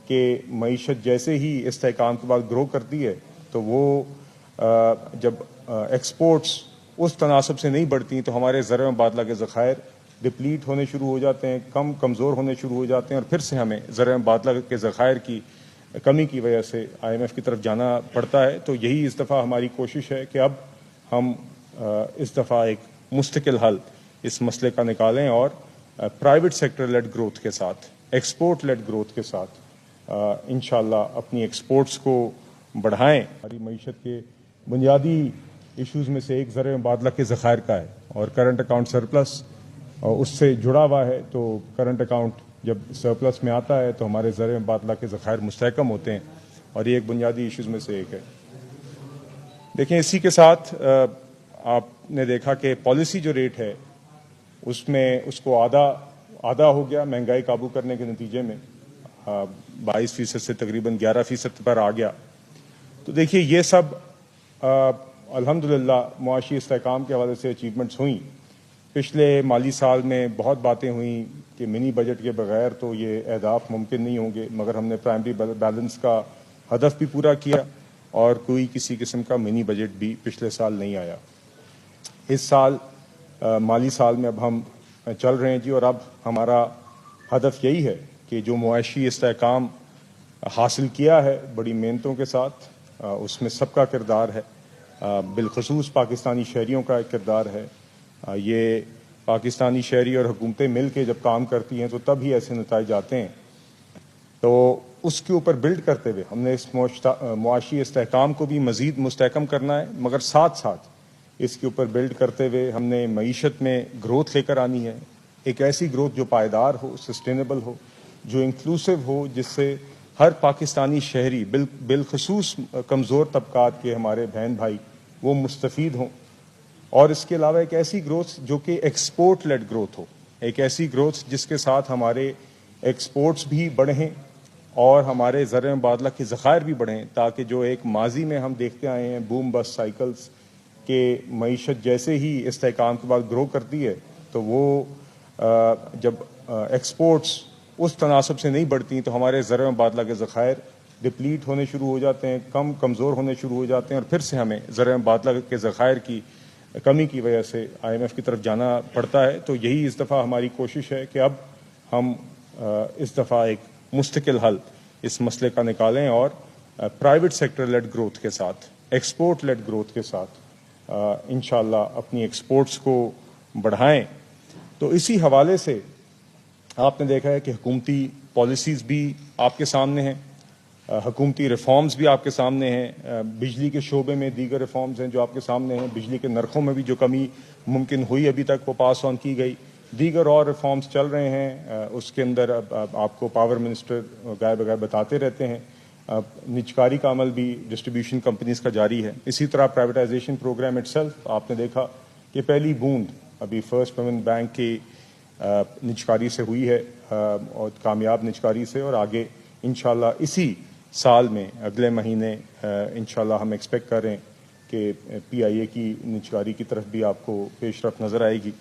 کہ معیشت جیسے ہی استحکام کے بعد گرو کرتی ہے تو وہ جب ایکسپورٹس اس تناسب سے نہیں بڑھتی تو ہمارے زرعی مبادلہ کے ذخائر ڈپلیٹ ہونے شروع ہو جاتے ہیں، کمزور ہونے شروع ہو جاتے ہیں، اور پھر سے ہمیں زرعی مبادلہ کے ذخائر کی کمی کی وجہ سے IMF کی طرف جانا پڑتا ہے۔ تو یہی اس دفعہ ہماری کوشش ہے کہ اب ہم اس دفعہ ایک مستقل حل اس مسئلے کا نکالیں اور پرائیویٹ سیکٹر لیڈ گروتھ کے ساتھ، ایکسپورٹ لیڈ گروتھ کے ساتھ انشاءاللہ اپنی ایکسپورٹس کو بڑھائیں۔ ہماری معیشت کے بنیادی ایشوز میں سے ایک زرعی مبادلہ کے ذخائر کا ہے، اور کرنٹ اکاؤنٹ سرپلس اس سے جڑا ہوا ہے۔ تو کرنٹ اکاؤنٹ جب سرپلس میں آتا ہے تو ہمارے زرعی مبادلہ کے ذخائر مستحکم ہوتے ہیں، اور یہ ایک بنیادی ایشوز میں سے ایک ہے۔ دیکھیں، اسی کے ساتھ آپ نے دیکھا کہ پالیسی جو ریٹ ہے اس میں اس کو آدھا ہو گیا، مہنگائی قابو کرنے کے نتیجے میں 22% سے تقریباً 11% پر آ گیا۔ تو دیکھیے، یہ سب الحمدللہ معاشی استحکام کے حوالے سے اچیومنٹس ہوئیں۔ پچھلے مالی سال میں بہت باتیں ہوئیں کہ منی بجٹ کے بغیر تو یہ اہداف ممکن نہیں ہوں گے، مگر ہم نے پرائمری بیلنس کا ہدف بھی پورا کیا، اور کوئی کسی قسم کا منی بجٹ بھی پچھلے سال نہیں آیا۔ اس سال مالی سال میں اب ہم چل رہے ہیں جی، اور اب ہمارا ہدف یہی ہے کہ جو معاشی استحکام حاصل کیا ہے بڑی محنتوں کے ساتھ، اس میں سب کا کردار ہے، بالخصوص پاکستانی شہریوں کا ایک کردار ہے۔ یہ پاکستانی شہری اور حکومتیں مل کے جب کام کرتی ہیں تو تب ہی ایسے نتائج آتے ہیں۔ تو اس کے اوپر بلڈ کرتے ہوئے ہم نے اس معاشی استحکام کو بھی مزید مستحکم کرنا ہے، مگر ساتھ ساتھ اس کے اوپر بلڈ کرتے ہوئے ہم نے معیشت میں گروتھ لے کر آنی ہے، ایک ایسی گروتھ جو پائیدار ہو، سسٹینیبل ہو، جو انکلوسیو ہو، جس سے ہر پاکستانی شہری بالخصوص کمزور طبقات کے ہمارے بہن بھائی وہ مستفید ہوں، اور اس کے علاوہ ایک ایسی گروتھ جو کہ ایکسپورٹ لیڈ گروتھ ہو، ایک ایسی گروتھ جس کے ساتھ ہمارے ایکسپورٹس بھی بڑھیں اور ہمارے زرعی مبادلہ کے ذخائر بھی بڑھیں، تاکہ جو ایک ماضی میں ہم دیکھتے آئے ہیں بوم بس سائیکلز کہ معیشت جیسے ہی استحکام کے بعد گرو کرتی ہے تو وہ جب ایکسپورٹس اس تناسب سے نہیں بڑھتی تو ہمارے زرعی مبادلہ کے ذخائر ڈپلیٹ ہونے شروع ہو جاتے ہیں، کمزور ہونے شروع ہو جاتے ہیں، اور پھر سے ہمیں زرعی مبادلہ کے ذخائر کی کمی کی وجہ سے IMF کی طرف جانا پڑتا ہے۔ تو یہی اس دفعہ ہماری کوشش ہے کہ اب ہم اس دفعہ ایک مستقل حل اس مسئلے کا نکالیں اور پرائیویٹ سیکٹر لیڈ گروتھ کے ساتھ، ایکسپورٹ لیڈ گروتھ کے ساتھ انشاءاللہ اپنی ایکسپورٹس کو بڑھائیں۔ تو اسی حوالے سے آپ نے دیکھا ہے کہ حکومتی پالیسیز بھی آپ کے سامنے ہیں، حکومتی ریفارمز بھی آپ کے سامنے ہیں، بجلی کے شعبے میں دیگر ریفارمز ہیں جو آپ کے سامنے ہیں، بجلی کے نرخوں میں بھی جو کمی ممکن ہوئی ابھی تک وہ پاس آن کی گئی، دیگر اور ریفارمز چل رہے ہیں۔ اس کے اندر آپ کو پاور منسٹر گائے بغیر بتاتے رہتے ہیں، نجکاری کا عمل بھی ڈسٹریبیوشن کمپنیز کا جاری ہے۔ اسی طرح پرائیویٹائزیشن پروگرام اٹسیلف آپ نے دیکھا کہ پہلی بوند ابھی فرسٹ پیمنٹ بینک کی نجکاری سے ہوئی ہے، اور کامیاب نجکاری سے، اور آگے انشاءاللہ اسی سال میں اگلے مہینے انشاءاللہ ہم ایکسپیکٹ کر رہے ہیں کہ PIA کی نجکاری کی طرف بھی آپ کو پیش رفت نظر آئے گی۔